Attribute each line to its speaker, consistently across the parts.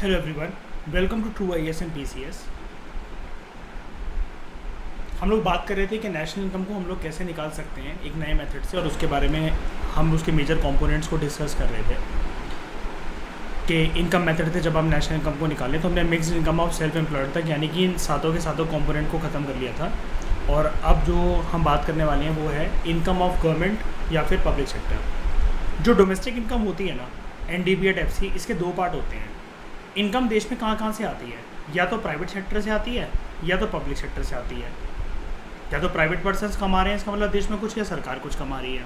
Speaker 1: Hello everyone, welcome to true IAS and PCS. हम लोग बात कर रहे थे कि नेशनल इनकम को हम लोग कैसे निकाल सकते हैं एक नए मेथड से, और उसके बारे में हम उसके मेजर कंपोनेंट्स को डिस्कस कर रहे थे कि इनकम मेथड थे जब हम नेशनल इनकम को निकालें तो हमने mixed income of self employed तक यानी कि इन सातों के सातों कंपोनेंट को ख़त्म कर लिया था। और अब जो हम बात करने वाले हैं वो है इनकम ऑफ गवर्नमेंट या फिर पब्लिक सेक्टर। जो डोमेस्टिक इनकम होती है ना, एनडीबी एंड एफसी, इसके दो पार्ट होते हैं। इनकम देश में कहाँ कहाँ से आती है, या तो प्राइवेट सेक्टर से आती है या तो पब्लिक सेक्टर से आती है। या तो प्राइवेट पर्सनस कमा रहे हैं, इसका मतलब देश में कुछ, या सरकार कुछ कमा रही है।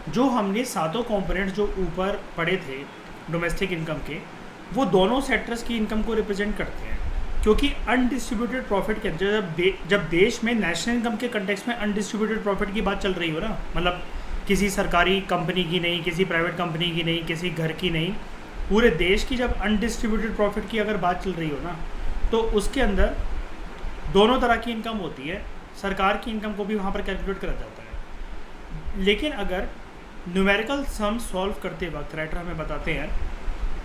Speaker 1: जो हमने सातों कंपोनेंट्स जो ऊपर पढ़े थे डोमेस्टिक इनकम के, वो दोनों सेक्टर्स की इनकम को रिप्रेजेंट करते हैं। क्योंकि अनडिस्ट्रीब्यूटेड प्रॉफिट के जब देश में नेशनल इनकम के कंटेक्स्ट में अनडिस्ट्रीब्यूटेड प्रॉफिट की बात चल रही हो ना, मतलब किसी सरकारी कंपनी की नहीं, किसी प्राइवेट कंपनी की नहीं, किसी घर की नहीं, पूरे देश की जब अनडिस्ट्रीब्यूटेड प्रॉफिट की अगर बात चल रही हो ना, तो उसके अंदर दोनों तरह की इनकम होती है। सरकार की इनकम को भी वहाँ पर कैलकुलेट करा जाता है। लेकिन अगर न्यूमेरिकल सम सॉल्व करते वक्त राइटर हमें बताते हैं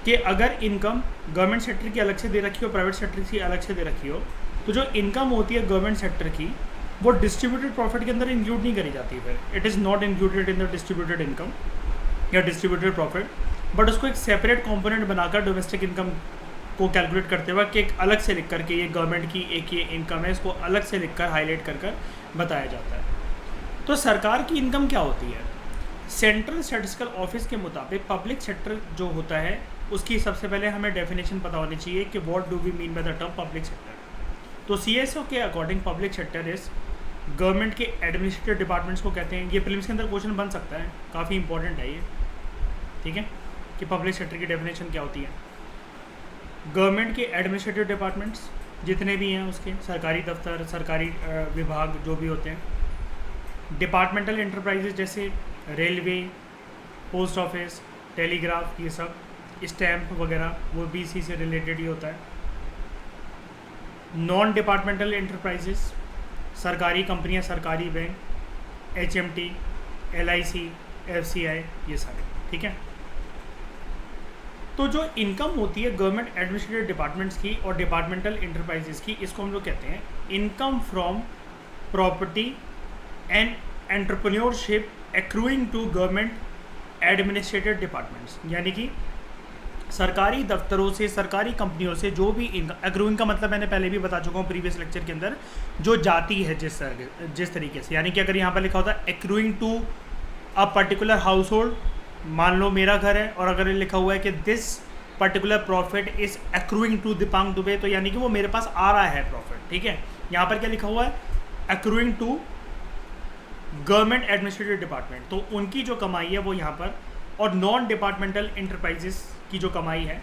Speaker 1: कि अगर इनकम गवर्नमेंट सेक्टर की अलग से दे रखी हो, प्राइवेट सेक्टर की अलग से दे रखी हो, तो जो इनकम होती है गवर्नमेंट सेक्टर की, वो डिस्ट्रीब्यूटेड प्रॉफिट के अंदर इंक्लूड नहीं करी जाती। फिर it is not included in the distributed income या डिस्ट्रीब्यूटेड प्रॉफिट, बट उसको एक सेपरेट कंपोनेंट बनाकर डोमेस्टिक इनकम को कैलकुलेट करते वक्त एक अलग से लिख करके, ये गवर्नमेंट की एक ये इनकम है, इसको अलग से लिखकर हाईलाइट कर कर बताया जाता है। तो सरकार की इनकम क्या होती है? सेंट्रल स्टैटिस्टिकल ऑफिस के मुताबिक पब्लिक सेक्टर जो होता है उसकी सबसे पहले हमें डेफिनेशन पता होनी चाहिए कि what do we mean by the term public sector. तो सीएसओ के according public sector is government के एडमिनिस्ट्रेटिव डिपार्टमेंट्स को कहते हैं। ये प्रीलिम्स के अंदर क्वेश्चन बन सकता है, काफ़ी इंपॉर्टेंट है ये, ठीक है, कि पब्लिक सेक्टर की डेफिनेशन क्या होती है। गवर्नमेंट के एडमिनिस्ट्रेटिव डिपार्टमेंट्स जितने भी हैं, उसके सरकारी दफ्तर, सरकारी विभाग जो भी होते हैं। डिपार्टमेंटल इंटरप्राइजेज जैसे रेलवे, पोस्ट ऑफिस, टेलीग्राफ, ये सब, स्टैम्प वगैरह, वो भी इसी से रिलेटेड ही होता है। नॉन डिपार्टमेंटल इंटरप्राइजेज, सरकारी कंपनियां, सरकारी बैंक, एचएमटी, एलआईसी, एफसीआई, ये सारे, ठीक है। तो जो इनकम होती है गवर्नमेंट एडमिनिस्ट्रेटिव डिपार्टमेंट्स की और डिपार्टमेंटल इंटरप्राइजेस की, इसको हम लोग कहते हैं income from property and entrepreneurship accruing to government administrative departments. यानी कि सरकारी दफ्तरों से, सरकारी कंपनियों से जो भी इनकम, एक्रूइंग का मतलब मैंने पहले भी बता चुका हूँ प्रीवियस लेक्चर के अंदर, जो जाती है जिस तरीके से, यानी कि अगर यहाँ पर लिखा होता है accruing to a particular household, मान लो मेरा घर है और अगर लिखा हुआ है कि this particular profit is accruing to Deepang Dubey, तो यानी कि वो मेरे पास आ रहा है प्रॉफिट, ठीक है। यहाँ पर क्या लिखा हुआ है? Accruing to government administrative department, तो उनकी जो कमाई है वो यहाँ पर, और नॉन डिपार्टमेंटल इंटरप्राइजेस की जो कमाई है,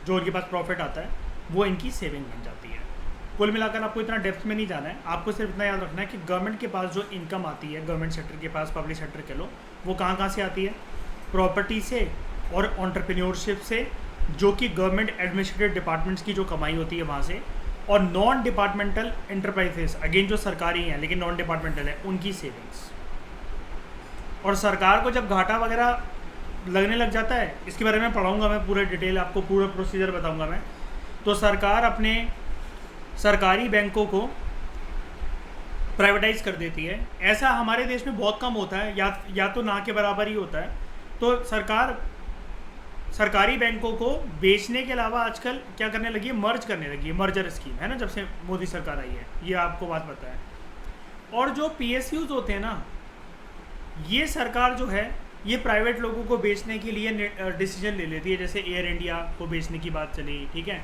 Speaker 1: जो उनके पास प्रॉफिट आता है, वो इनकी सेविंग बन जाती है। कुल मिलाकर आपको इतना डेप्थ में नहीं जाना है, आपको सिर्फ इतना याद रखना है कि गवर्नमेंट के पास जो इनकम आती है, गवर्नमेंट सेक्टर के पास, पब्लिक सेक्टर के लो, वो कहाँ कहाँ से आती है? प्रॉपर्टी से और एंटरप्रेन्योरशिप से, जो कि गवर्नमेंट एडमिनिस्ट्रेटिव डिपार्टमेंट्स की जो कमाई होती है वहाँ से, और नॉन डिपार्टमेंटल इंटरप्राइजेस, अगेन जो सरकारी हैं लेकिन नॉन डिपार्टमेंटल है, उनकी सेविंग्स। और सरकार को जब घाटा वगैरह लगने लग जाता है, इसके बारे में पढ़ाऊँगा मैं, पूरे डिटेल आपको पूरा प्रोसीजर बताऊँगा मैं। तो सरकार अपने सरकारी बैंकों को प्राइवेटाइज कर देती है। ऐसा हमारे देश में बहुत कम होता है, या तो ना के बराबर ही होता है। तो सरकार सरकारी बैंकों को बेचने के अलावा आजकल क्या करने लगी है? मर्ज करने लगी है, मर्जर स्कीम है ना, जब से मोदी सरकार आई है, ये आपको बात पता है। और जो पीएसयूज होते हैं ना, ये सरकार जो है ये प्राइवेट लोगों को बेचने के लिए डिसीजन ले लेती है। जैसे एयर इंडिया को बेचने की बात चली, ठीक है।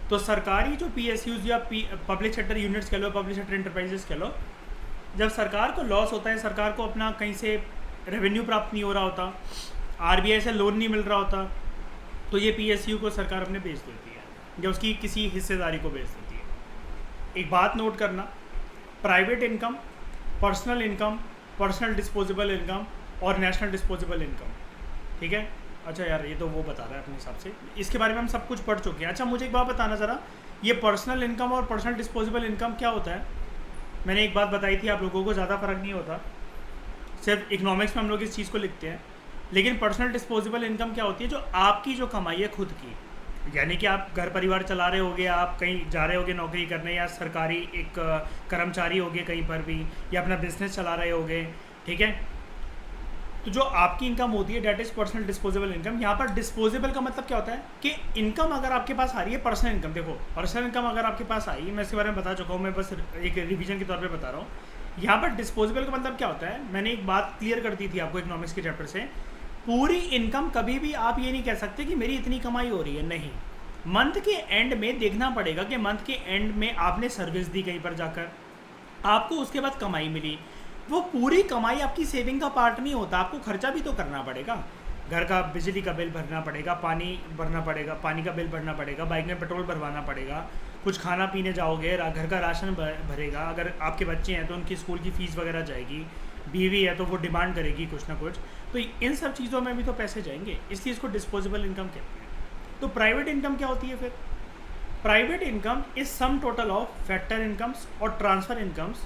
Speaker 1: तो सरकारी जो पीएसयूज या पब्लिक सेक्टर यूनिट्स कह लो, पब्लिक सेक्टर इंटरप्राइजेस कह लो, जब सरकार को लॉस होता है, सरकार को अपना कहीं से रेवेन्यू प्राप्त नहीं हो रहा होता, आरबीआई से लोन नहीं मिल रहा होता, तो ये पीएसयू को सरकार अपने बेच देती है, या उसकी किसी हिस्सेदारी को बेच देती है। एक बात नोट करना, private income, personal income, personal disposable income और नेशनल डिस्पोजेबल इनकम, ठीक है। अच्छा यार, ये तो वो बता रहा है अपने हिसाब से, इसके बारे में हम सब कुछ पढ़ चुके हैं। अच्छा, मुझे एक बात बताना ज़रा, ये पर्सनल इनकम और पर्सनल डिस्पोजेबल इनकम क्या होता है? मैंने एक बात बताई थी आप लोगों को, ज़्यादा फ़र्क नहीं होता, सिर्फ इकोनॉमिक्स में हम लोग इस चीज़ को लिखते हैं। लेकिन पर्सनल डिस्पोजेबल इनकम क्या होती है? जो आपकी जो कमाई है खुद की, यानी कि आप घर परिवार चला रहे होगे, आप कहीं जा रहे होगे नौकरी करने, या सरकारी एक कर्मचारी होगे कहीं पर भी, या अपना बिजनेस चला रहे होगे, ठीक है। तो जो आपकी इनकम होती है that is personal disposable income. यहाँ पर डिस्पोजेबल का मतलब क्या होता है कि इनकम अगर आपके पास आ रही है, पर्सनल इनकम, देखो पर्सनल इनकम अगर आपके पास आई, मैं इसके बारे में बता चुका हूँ, मैं बस एक रिवीजन के तौर पे बता रहा हूँ। यहाँ पर डिस्पोजेबल का मतलब क्या होता है, मैंने एक बात क्लियर कर दी थी आपको इकोनॉमिक्स के चैप्टर से। पूरी इनकम कभी भी आप ये नहीं कह सकते कि मेरी इतनी कमाई हो रही है, नहीं। मंथ के एंड में देखना पड़ेगा कि मंथ के एंड में आपने सर्विस दी कहीं पर जाकर, आपको उसके बाद कमाई मिली। वो पूरी कमाई आपकी सेविंग का पार्ट नहीं होता, आपको खर्चा भी तो करना पड़ेगा। घर का बिजली का बिल भरना पड़ेगा, पानी भरना पड़ेगा, पानी का बिल भरना पड़ेगा, बाइक में पेट्रोल भरवाना पड़ेगा, कुछ खाना पीने जाओगे, घर का राशन भरेगा, अगर आपके बच्चे हैं तो उनकी स्कूल की फ़ीस वगैरह जाएगी, बीवी है तो वो डिमांड करेगी कुछ ना कुछ, तो इन सब चीज़ों में भी तो पैसे जाएंगे, इसलिए इसको डिस्पोजेबल इनकम कहते हैं। तो प्राइवेट इनकम क्या होती है फिर? Private income is sum total of factor incomes और ट्रांसफ़र इनकम्स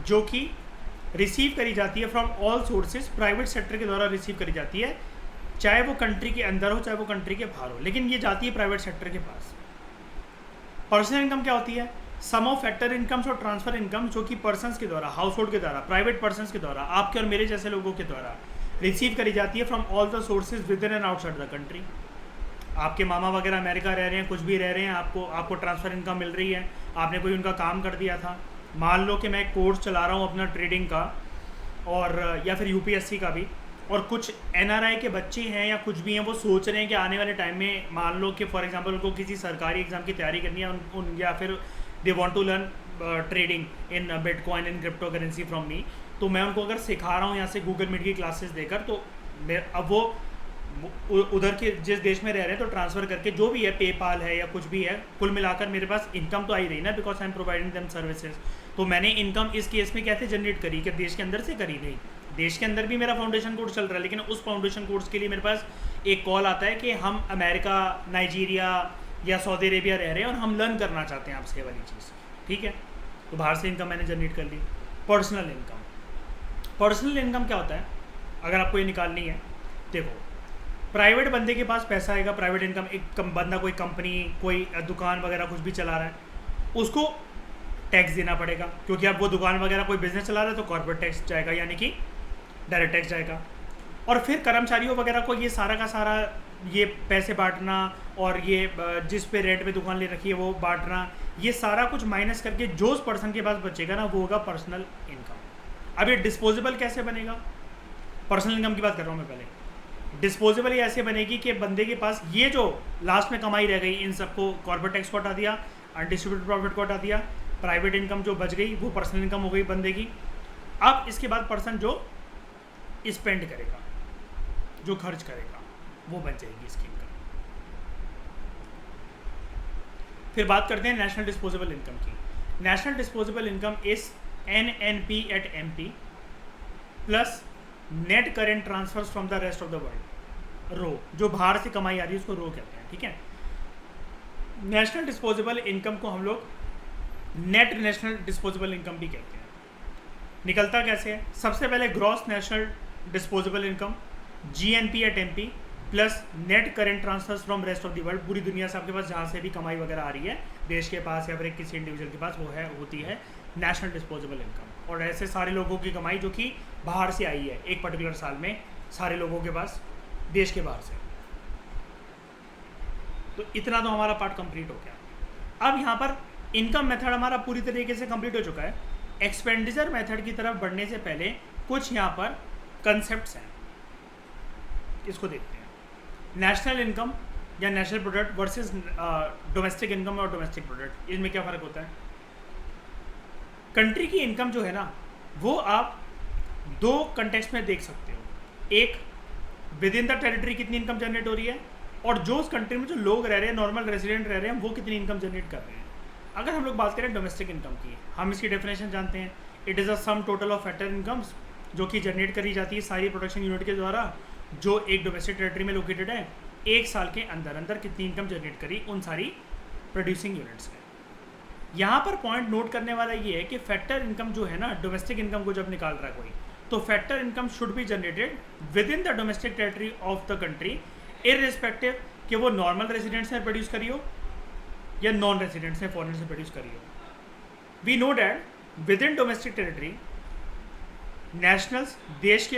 Speaker 1: जो कि रिसीव करी जाती है from all sources, private sector के द्वारा रिसीव करी जाती है, चाहे वो कंट्री के अंदर हो चाहे वो कंट्री के बाहर हो, लेकिन ये जाती है प्राइवेट सेक्टर के पास। पर्सनल इनकम क्या होती है? सम ऑफ फैक्टर इनकम्स और ट्रांसफर इनकम जो कि पर्सन्स के द्वारा, हाउस होल्ड के द्वारा, प्राइवेट पर्सन्स के द्वारा, आपके और मेरे जैसे लोगों के द्वारा रिसीव करी जाती है from all the sources with in and outside the country. आपके मामा वगैरह अमेरिका रह रहे हैं, कुछ भी रह रहे हैं, आपको ट्रांसफ़र इनकम मिल रही है, आपने कोई उनका काम कर दिया था। मान लो कि मैं एक कोर्स चला रहा हूँ अपना ट्रेडिंग का, और या फिर यूपीएससी का भी, और कुछ एनआरआई के बच्चे हैं या कुछ भी हैं, वो सोच रहे हैं कि आने वाले टाइम में मान लो कि फॉर एग्जांपल उनको किसी सरकारी एग्ज़ाम की तैयारी करनी है या फिर they want to learn trading in bitcoin in cryptocurrency from me, तो मैं उनको अगर सिखा रहा हूँ यहाँ से गूगल मीट की क्लासेस देकर, तो अब वो उधर के जिस देश में रह रहे हैं तो ट्रांसफ़र करके जो भी है, पेपाल है या कुछ भी है, कुल मिलाकर मेरे पास इनकम तो आई रही ना, because I am providing them services. तो मैंने इनकम इस केस में कैसे जनरेट करी कि देश के अंदर से करी? नहीं, देश के अंदर भी मेरा फाउंडेशन कोर्स चल रहा है, लेकिन उस फाउंडेशन कोर्स के लिए मेरे पास एक कॉल आता है कि हम अमेरिका, नाइजीरिया या सऊदी अरेबिया रह रहे हैं और हम लर्न करना चाहते हैं आपसे वाली चीज़, ठीक है। तो बाहर से इनकम मैंने जनरेट कर ली। पर्सनल इनकम, पर्सनल इनकम क्या होता है अगर आपको ये निकालनी है? देखो, प्राइवेट बंदे के पास पैसा आएगा, प्राइवेट इनकम, एक बंदा कोई कंपनी, कोई दुकान वगैरह कुछ भी चला रहा है, उसको टैक्स देना पड़ेगा, क्योंकि अब वो दुकान वगैरह कोई बिजनेस चला रहा है तो कॉर्पोरेट टैक्स जाएगा, यानी कि डायरेक्ट टैक्स जाएगा। और फिर कर्मचारियों वगैरह को ये सारा का सारा ये पैसे बांटना, और ये जिस पे रेंट पे दुकान ले रखी है वो बांटना, ये सारा कुछ माइनस करके जो उस पर्सन के पास बचेगा ना, वो होगा पर्सनल इनकम। अब ये डिस्पोजेबल कैसे बनेगा? पर्सनल इनकम की बात कर रहा हूँ मैं पहले। डिस्पोजेबल ये ऐसे बनेगी कि बंदे के पास ये जो लास्ट में कमाई रह गई, इन सबको कॉर्पोरेट टैक्स को हटा दिया, अनडिस्ट्रीब्यूटेड प्रॉफिट को हटा दिया, प्राइवेट इनकम जो बच गई वो पर्सनल इनकम हो गई बंदे की। अब इसके बाद पर्सन जो स्पेंड करेगा, जो खर्च करेगा, वो बच जाएगी इसकी इनकम। फिर बात करते हैं नेशनल डिस्पोजेबल इनकम की। National disposable income is NNP at MP plus net current transfers from the rest of the world, रो, जो बाहर से कमाई आ रही है उसको रो कहते हैं, ठीक है। नेशनल डिस्पोजेबल इनकम को हम लोग नेट नेशनल डिस्पोजेबल इनकम भी कहते हैं। निकलता कैसे है? सबसे पहले gross national disposable income GNP at MP plus net current transfers from rest of the world, पूरी दुनिया से आपके पास जहाँ से भी कमाई वगैरह आ रही है देश के पास या फिर किसी इंडिविजुअल के पास, वो है होती है नेशनल डिस्पोजेबल इनकम। और ऐसे सारे लोगों की कमाई जो कि बाहर से आई है एक पर्टिकुलर साल में, सारे लोगों के पास देश के बाहर से। तो इतना तो हमारा पार्ट कंप्लीट हो गया। अब यहाँ पर इनकम मेथड हमारा पूरी तरीके से कंप्लीट हो चुका है। एक्सपेंडिचर मेथड की तरफ बढ़ने से पहले कुछ यहाँ पर कंसेप्ट्स हैं, इसको देखते हैं। नेशनल इनकम या national product versus domestic income और डोमेस्टिक प्रोडक्ट, इनमें क्या फ़र्क होता है? कंट्री की इनकम जो है ना, वो आप दो कंटेक्स्ट में देख सकते हो। एक, विद इन द टेरिटरी कितनी इनकम जनरेट हो रही है, और जो उस कंट्री में जो लोग रह रहे हैं, नॉर्मल रेजिडेंट रह रहे हैं, वो कितनी इनकम जनरेट कर रहे हैं। अगर हम लोग बात करें डोमेस्टिक इनकम की, हम इसकी डेफिनेशन जानते हैं, it is a sum total of factor incomes जो कि जनरेट करी जाती है सारी प्रोडक्शन यूनिट के द्वारा, जो एक डोमेस्टिक टेरिटरी में लोकेटेड है, एक साल के अंदर अंदर कितनी इनकम जनरेट करी उन सारी प्रोड्यूसिंग यूनिट्स ने। यहाँ पर पॉइंट नोट करने वाला ये है कि फैक्टर इनकम जो है ना, डोमेस्टिक इनकम को जब निकाल रहा है कोई, तो factor income should be generated within the domestic territory of the country, irrespective कि वो नॉर्मल रेजिडेंट्स ने प्रोड्यूस करी हो या नॉन रेजिडेंट्स ने फॉरेनर से प्रोड्यूस करी हो. We know that within domestic territory nationals देश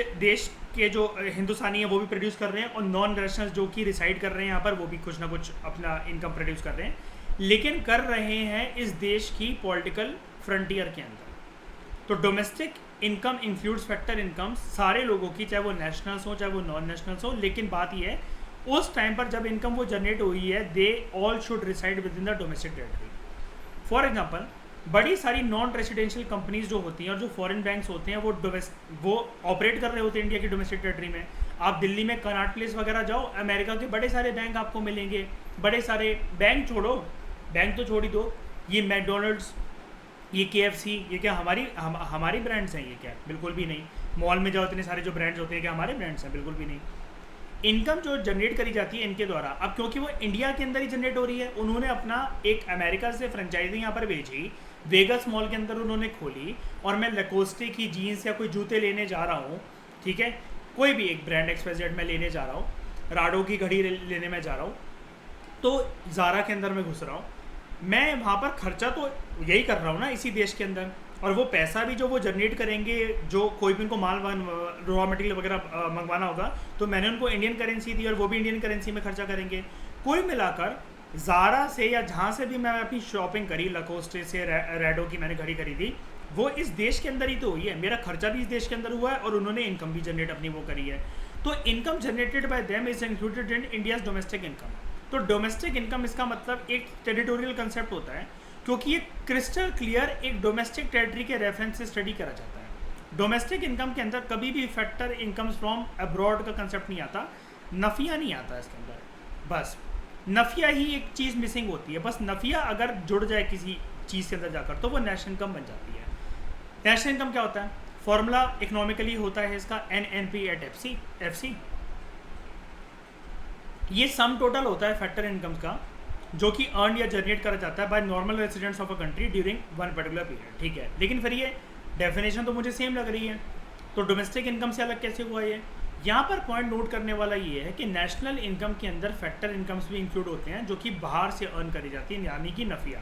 Speaker 1: के जो हिंदुस्तानी है वो भी प्रोड्यूस कर रहे हैं, और नॉन नेशनल्स जो कि रिसाइड कर रहे हैं यहाँ पर वो भी कुछ ना कुछ अपना इनकम प्रोड्यूस कर रहे हैं, लेकिन कर रहे हैं इस देश की पॉलिटिकल फ्रंटियर के अंदर. तो domestic income includes factor income सारे लोगों की, चाहे वो नेशनल्स हो चाहे वो नॉन नेशनल्स हो. लेकिन बात यह है उस टाइम पर जब इनकम वो जनरेट हुई है they all should reside within the domestic territory. For example बड़ी सारी नॉन रेसिडेंशियल कंपनीज जो होती हैं और जो फॉरेन बैंक्स होते हैं वो ऑपरेट कर रहे होते हैं इंडिया की डोमेस्टिक टेरिटरी में. आप दिल्ली में कनॉट प्लेस वगैरह जाओ, अमेरिका के बड़े सारे बैंक आपको मिलेंगे. बड़े सारे बैंक छोड़ो, बैंक तो छोड़ ही दो, ये मैकडोनल्ड्स, ये KFC, ये क्या हमारी ब्रांड्स हैं? ये क्या? बिल्कुल भी नहीं. मॉल में जाओ इतने सारे जो ब्रांड्स होते हैं क्या हमारे ब्रांड्स हैं? बिल्कुल भी नहीं. इनकम जो जनरेट करी जाती है इनके द्वारा, अब क्योंकि वो इंडिया के अंदर ही जनरेट हो रही है, उन्होंने अपना एक अमेरिका से फ्रेंचाइजी यहाँ पर भेजी, वेगस मॉल के अंदर उन्होंने खोली, और मैं लकोस्टे की जीन्स या कोई जूते लेने जा रहा हूँ, ठीक है, कोई भी एक ब्रांड XYZ में लेने जा रहा हूँ, राडो की घड़ी लेने में जा रहा हूँ, तो ज़ारा के अंदर मैं घुस रहा हूँ, मैं वहाँ पर खर्चा तो यही कर रहा हूँ ना इसी देश के अंदर, और वो पैसा भी जो वो जनरेट करेंगे, जो कोई भी उनको माल रॉ मटेरियल वगैरह मंगवाना होगा, तो मैंने उनको इंडियन करेंसी दी और वो भी इंडियन करेंसी में खर्चा करेंगे. कुल मिलाकर ज़ारा से या जहाँ से भी मैं अपनी शॉपिंग करी, लकोस्टे से, रेडो की मैंने घड़ी खरीदी, वो इस देश के अंदर ही तो हुई है, मेरा खर्चा भी इस देश के अंदर हुआ है और उन्होंने इनकम भी जनरेट अपनी वो करी है. तो income generated by them is included in India's domestic income. तो डोमेस्टिक इनकम इसका मतलब एक टेरिटोरियल कंसेप्ट होता है, क्योंकि ये क्रिस्टल क्लियर एक डोमेस्टिक टेरिटरी के रेफरेंस से स्टडी करा जाता है. डोमेस्टिक इनकम के अंदर कभी भी फैक्टर इनकम्स फ्रॉम अब्रॉड का कंसेप्ट नहीं आता, नफिया नहीं आता इसके अंदर. बस नफिया ही एक चीज़ मिसिंग होती है. बस नफिया अगर जुड़ जाए किसी चीज़ के अंदर जाकर तो वो नेशनल इनकम बन जाती है. नेशनल इनकम क्या होता है? फॉर्मूला इकोनॉमिकली होता है इसका NNP/FC. ये सम टोटल होता है फैक्टर इनकम का, जो कि अर्न या जनरेट करा जाता है by normal residents of a country during one particular period. ठीक है, लेकिन फिर ये डेफिनेशन तो मुझे सेम लग रही है, तो डोमेस्टिक इनकम से अलग कैसे हुआ ये? यहाँ पर पॉइंट नोट करने वाला ये है कि नेशनल इनकम के अंदर फैक्टर इनकम्स भी इंक्लूड होते हैं जो कि बाहर से अर्न करी जाती है, यानी कि नफिया.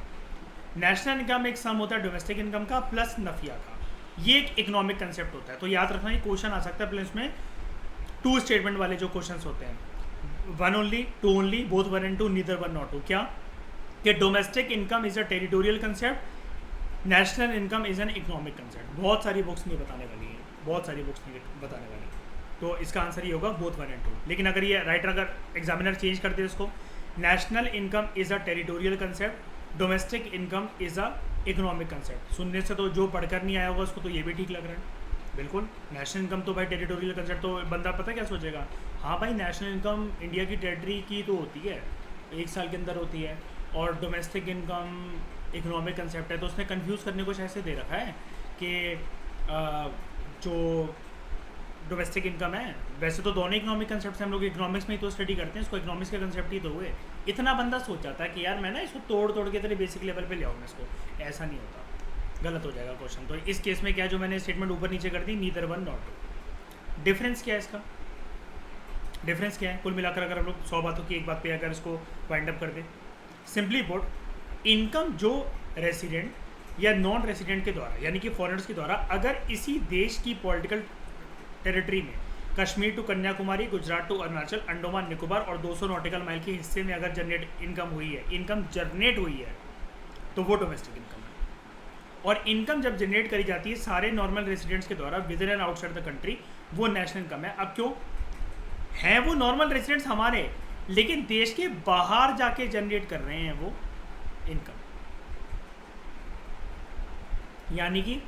Speaker 1: नेशनल इनकम एक सम होता है डोमेस्टिक इनकम का प्लस नफिया का. ये एक इकोनॉमिक कंसेप्ट होता है. तो याद रखना ये क्वेश्चन आ सकता है प्लस में 2 स्टेटमेंट वाले जो क्वेश्चन होते हैं, 1 only, 2 only, both 1 and 2, neither 1 not 2. क्या कि domestic income is a territorial concept, national income is an economic concept. बहुत सारी बुक्स नहीं बताने वाली है, बहुत सारी बुक्स नहीं बताने वाली, तो इसका आंसर ये होगा बोथ 1 and 2. लेकिन अगर ये राइटर अगर एग्जामिनर चेंज कर दे इसको, national income is a territorial concept, domestic income is a economic concept. सुनने से तो जो पढ़कर नहीं आया होगा उसको तो ये भी ठीक लग रहा है. बिल्कुल, नेशनल इनकम तो भाई टेरिटोरियल कंसेप्ट, तो बंदा पता क्या सोचेगा, हाँ भाई नेशनल इनकम इंडिया की टेरिटरी की तो होती है, 1 साल के अंदर होती है, और डोमेस्टिक इनकम इकोनॉमिक कंसेप्ट है. तो उसने कंफ्यूज करने को ऐसे दे रखा है कि जो डोमेस्टिक इनकम है, वैसे तो दोनों इकोनॉमिक कंसेप्ट से हम लोग इकोनॉमिक्स में ही तो स्टडी करते हैं, इसको इकोनॉमिक्स के कंसेप्ट ही तो हुए. इतना बंदा सोच जाता है कि यार मैं ना इसको तोड़ के तेरे बेसिक लेवल पे ले आऊँगा इसको, ऐसा नहीं होता, गलत हो जाएगा क्वेश्चन. तो इस केस में क्या, जो मैंने स्टेटमेंट ऊपर नीचे कर दी, नीदर 1 नॉट 2. डिफरेंस क्या है इसका? डिफरेंस क्या है कुल मिलाकर, अगर हम लोग 100 बातों की एक बात पे अगर इसको वाइंड अप कर दे, सिंपली पुट, इनकम जो रेसिडेंट या नॉन रेसिडेंट के द्वारा, यानी कि फॉरेनर्स के द्वारा, अगर इसी देश की पॉलिटिकल टेरिटरी में कश्मीर टू कन्याकुमारी, गुजरात टू अरुणाचल, अंडोमान निकोबार और 200 नॉटिकल माइल के हिस्से में अगर इनकम जनरेट हुई है तो वो डोमेस्टिक इनकम है. और इनकम जब जनरेट करी जाती है सारे नॉर्मल रेसिडेंट्स के द्वारा with in and outside the country, वो नेशनल इनकम है. अब क्यों हैं वो नॉर्मल रेसिडेंट्स हमारे, लेकिन देश के बाहर जाके जनरेट कर रहे हैं वो इनकम, यानी कि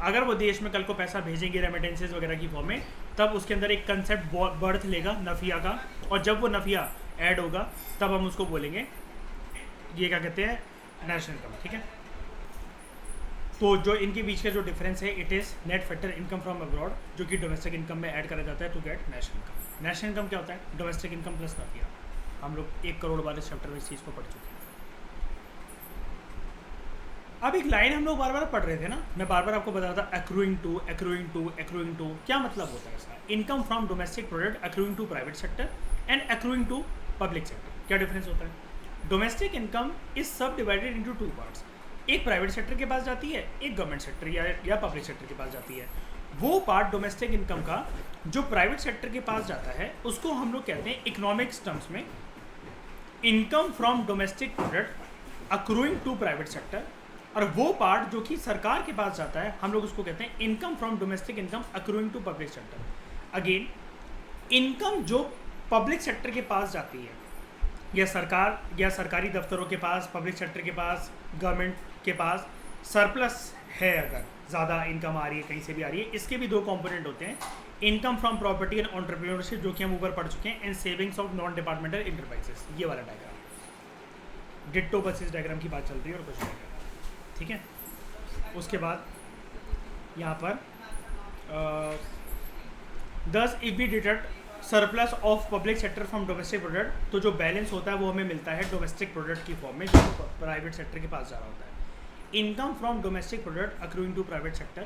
Speaker 1: अगर वो देश में कल को पैसा भेजेंगे रेमिटेंसेज वगैरह की फॉर्म में, तब उसके अंदर एक कंसेप्ट बर्थ लेगा नफिया का, और जब वो नफिया ऐड होगा तब हम उसको बोलेंगे ये क्या कहते हैं, नेशनल इनकम. ठीक है, तो जो इनके बीच का जो डिफरेंस है, it is net factor income from abroad, जो कि डोमेस्टिक इनकम में ऐड करा जाता है to get national income. National income क्या होता है? Domestic income plus NFIA. हम लोग 1 करोड़ वाले चैप्टर में इस चीज़ को पढ़ चुके हैं. अब एक लाइन हम लोग बार बार पढ़ रहे थे ना, मैं बार बार आपको बता रहा था, एक्रूइंग टू. क्या मतलब होता है इसका? Income from domestic product accruing to private sector and accruing to public sector. क्या डिफरेंस होता है? Domestic income is subdivided into two parts. एक प्राइवेट सेक्टर के पास जाती है, एक गवर्नमेंट सेक्टर या पब्लिक सेक्टर के पास जाती है। वो पार्ट डोमेस्टिक इनकम का जो प्राइवेट सेक्टर के पास जाता है उसको हम लोग कहते हैं इकोनॉमिक्स टर्म्स में income from domestic product accruing to private sector, और वो पार्ट जो कि सरकार के पास जाता है हम लोग उसको कहते हैं income from domestic income accruing to public sector. Again, income जो पब्लिक सेक्टर के पास जाती है या सरकार या सरकारी दफ्तरों के पास, पब्लिक सेक्टर के पास, गवर्नमेंट के पास सरप्लस है, अगर ज़्यादा इनकम आ रही है कहीं से भी आ रही है, इसके भी दो कंपोनेंट होते हैं, income from property and entrepreneurship, जो कि हम ऊपर पढ़ चुके हैं, and savings of non departmental enterprises. ये वाला डायग्राम, डिट्टो बस इस डायग्राम की बात चल रही है और कुछ नहीं। ठीक है, उसके बाद यहाँ पर दस if we deduct surplus of public sector from domestic product, तो जो बैलेंस होता है वो हमें मिलता है डोमेस्टिक प्रोडक्ट की फॉर्म में, जो प्राइवेट सेक्टर के पास जा रहा होता है। Income from domestic product accruing to private sector,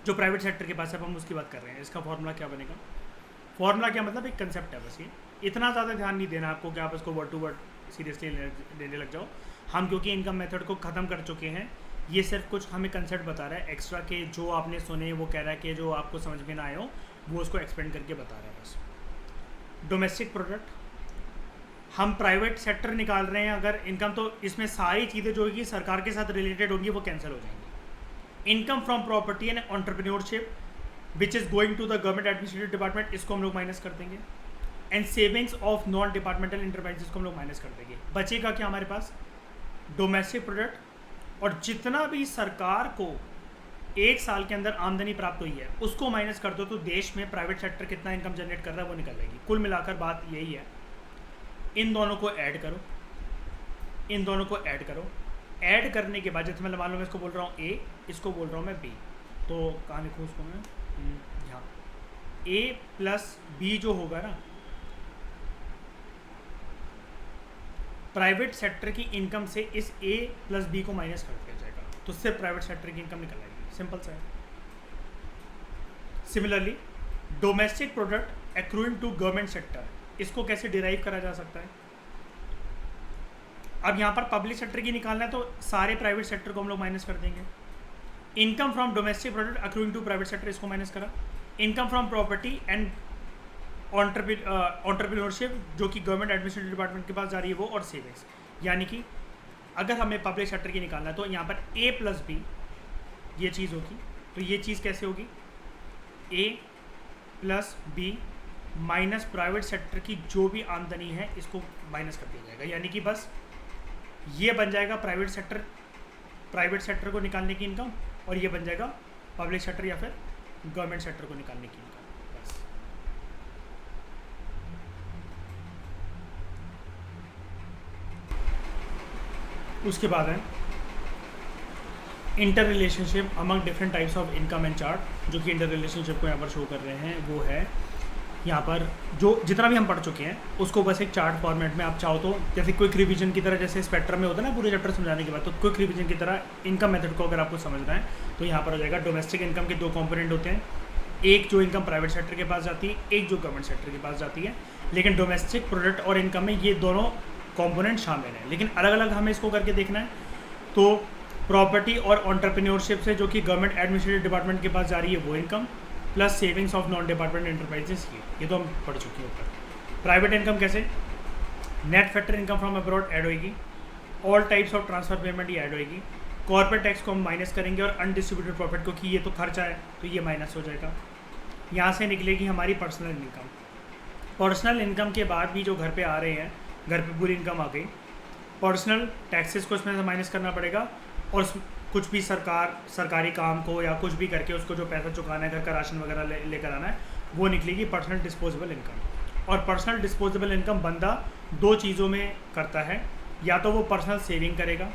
Speaker 1: जो प्राइवेट सेक्टर के पास है, अब हम उसकी बात कर रहे हैं। इसका फॉर्मूला क्या बनेगा? फॉर्मूला क्या मतलब, एक कंसेप्ट है बस, ये इतना ज़्यादा ध्यान नहीं देना आपको कि आप इसको वर्ड टू वर्ड सीरियसली लेने लग जाओ। हम क्योंकि इनकम मेथड को ख़त्म कर चुके हैं, ये सिर्फ कुछ हमें कंसेप्ट बता रहा है एक्स्ट्रा के, जो आपने सुने वो कह रहा है कि जो आपको समझ में ना आए हो वो उसको एक्सपेंड करके बता रहा है बस। डोमेस्टिक प्रोडक्ट, हम प्राइवेट सेक्टर निकाल रहे हैं अगर इनकम, तो इसमें सारी चीज़ें जो होगी सरकार के साथ रिलेटेड होंगी वो कैंसिल हो जाएंगी। Income from property and entrepreneurship which is going to the government administrative department, इसको हम लोग माइनस कर देंगे। And savings of non departmental enterprises को हम लोग माइनस कर देंगे। बचेगा क्या हमारे पास? डोमेस्टिक प्रोडक्ट, और जितना भी सरकार को एक साल के अंदर आमदनी प्राप्त हुई है उसको माइनस कर दो, तो देश में प्राइवेट सेक्टर कितना इनकम जनरेट कर रहा है वो निकल जाएगी। कुल मिलाकर बात यही है, इन दोनों को ऐड करो, इन दोनों को ऐड करो। ऐड करने के बाद जैसे मैं मान लो मैं इसको बोल रहा हूँ ए, इसको बोल रहा हूँ मैं बी, तो कहाँ लिखूँ उसको मैं? यहाँ ए प्लस बी जो होगा ना, प्राइवेट सेक्टर की इनकम से इस ए प्लस बी को माइनस कर दिया जाएगा, तो सिर्फ प्राइवेट सेक्टर की इनकम निकल आएगी। सिंपल सा है। Similarly domestic product accruing to government sector, इसको कैसे डिराइव करा जा सकता है? अब यहाँ पर पब्लिक सेक्टर की निकालना है तो सारे प्राइवेट सेक्टर को हम लोग माइनस कर देंगे। Income from domestic product accruing to private sector, इसको माइनस करा। Income from property and entrepreneurship, जो कि गवर्नमेंट एडमिनिस्ट्रेटिव डिपार्टमेंट के पास जा रही है वो, और सेविंग्स। यानी कि अगर हमें पब्लिक सेक्टर की निकालना है तो यहाँ पर ए प्लस बी ये चीज़ होगी, तो ये चीज़ कैसे होगी? A plus B minus private sector की जो भी आमदनी है इसको माइनस कर दिया जाएगा। यानी कि बस ये बन जाएगा प्राइवेट सेक्टर को निकालने की इनकम, और ये बन जाएगा पब्लिक सेक्टर या फिर गवर्नमेंट सेक्टर को निकालने की इनकम। बस उसके बाद है inter relationship among different types of income and chart, जो कि इंटर रिलेशनशिप को यहाँ पर शो कर रहे हैं। वो है यहाँ पर जो जितना भी हम पढ़ चुके हैं उसको बस एक चार्ट फॉर्मेट में आप चाहो तो, जैसे क्विक रिवीजन की तरह, जैसे स्पेक्ट्रम में होता है ना पूरे चैप्टर समझाने के बाद, तो क्विक रिवीजन की तरह इनकम मेथड को अगर आपको समझना है तो यहाँ पर हो जाएगा। डोमेस्टिक इनकम के दो कंपोनेंट होते हैं, एक जो इनकम प्राइवेट सेक्टर के पास जाती है, एक जो गवर्नमेंट सेक्टर के पास जाती है। लेकिन डोमेस्टिक प्रोडक्ट और इनकम में ये दोनों कंपोनेंट शामिल हैं, लेकिन अलग अलग हमें इसको करके देखना है। तो प्रॉपर्टी और एंटरप्रेन्योरशिप से जो कि गवर्नमेंट एडमिनिस्ट्रेटिव डिपार्टमेंट के पास जा रही है वो income, plus savings of non department enterprises, ये तो हम पढ़ चुके हैं ऊपर। प्राइवेट इनकम कैसे? Net factor income from abroad add होएगी, all types of transfer payment ये ऐड होएगी, कॉर्पोरेट टैक्स को हम माइनस करेंगे, और अनडिस्ट्रीब्यूटेड प्रॉफिट क्योंकि ये तो खर्चा है तो ये माइनस हो जाएगा। यहाँ से निकलेगी हमारी पर्सनल इनकम। पर्सनल इनकम के बाद भी जो घर पे आ रहे हैं, घर पे पूरी इनकम आ गई, पर्सनल टैक्सेस को इसमें से माइनस करना पड़ेगा, और कुछ भी सरकारी काम को या कुछ भी करके उसको जो पैसा चुकाना है, घर का राशन वगैरह लेकर आना है, वो निकलेगी पर्सनल डिस्पोजेबल इनकम। और पर्सनल डिस्पोजेबल इनकम बंदा दो चीज़ों में करता है, या तो वो पर्सनल सेविंग करेगा,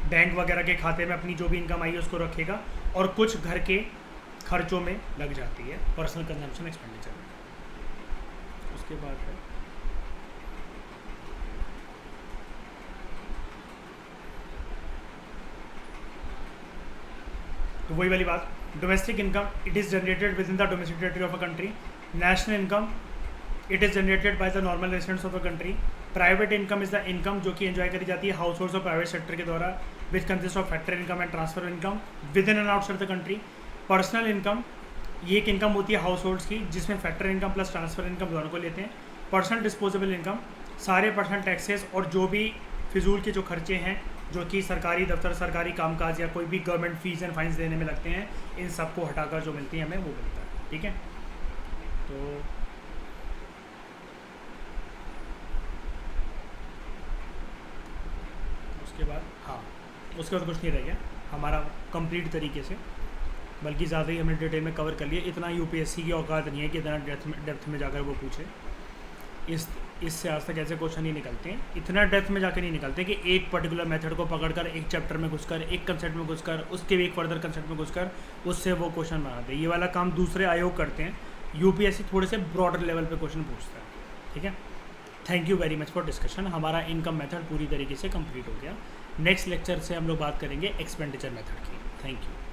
Speaker 1: बैंक वगैरह के खाते में अपनी जो भी इनकम आई है उसको रखेगा, और कुछ घर के खर्चों में लग जाती है, पर्सनल कंजम्पशन एक्सपेंडिचर में। उसके बाद है तो वही वाली बात, domestic income it is generated within the domestic territory of a country. National income it is generated by the normal residents of the country. Private income is the income जो कि एंजॉय करी जाती है house holds और private sector के द्वारा, which consist of factor income and transfer income with in and outside the country. Personal income, ये एक इनकम होती है हाउस होल्ड्स की जिसमें factor income plus transfer income दोनों को लेते हैं। पर्सनल डिस्पोजेबल इनकम, सारे पर्सनल टैक्सेस और जो भी फिजूल के जो खर्चे हैं जो कि सरकारी दफ्तर, सरकारी कामकाज या कोई भी गवर्नमेंट फीस एंड फाइन्स देने में लगते हैं, इन सबको हटाकर जो मिलती है हमें वो मिलता है। ठीक है, तो उसके बाद उसके बाद कुछ नहीं रह गया हमारा कंप्लीट तरीके से, बल्कि ज़्यादा ही हमने डिटेल में कवर कर लिया। इतना यूपीएससी की औकात नहीं है कि इतना डेप्थ में जाकर वो पूछे। इससे आज तक ऐसे क्वेश्चन नहीं निकलते हैं, इतना डेप्थ में जाकर नहीं निकलते कि एक पर्टिकुलर मेथड को पकड़कर एक चैप्टर में घुसकर, एक कंसेप्ट में घुसकर, उसके भी एक फर्दर कंसेप्ट में घुसकर उससे वो क्वेश्चन बनाते हैं। ये वाला काम दूसरे आयोग करते हैं, यूपीएससी थोड़े से ब्रॉडर लेवल पे क्वेश्चन पूछता है। ठीक है, thank you very much for discussion. हमारा इनकम मेथड पूरी तरीके से कंप्लीट हो गया। नेक्स्ट लेक्चर से हम लोग बात करेंगे एक्सपेंडिचर मेथड की। Thank you.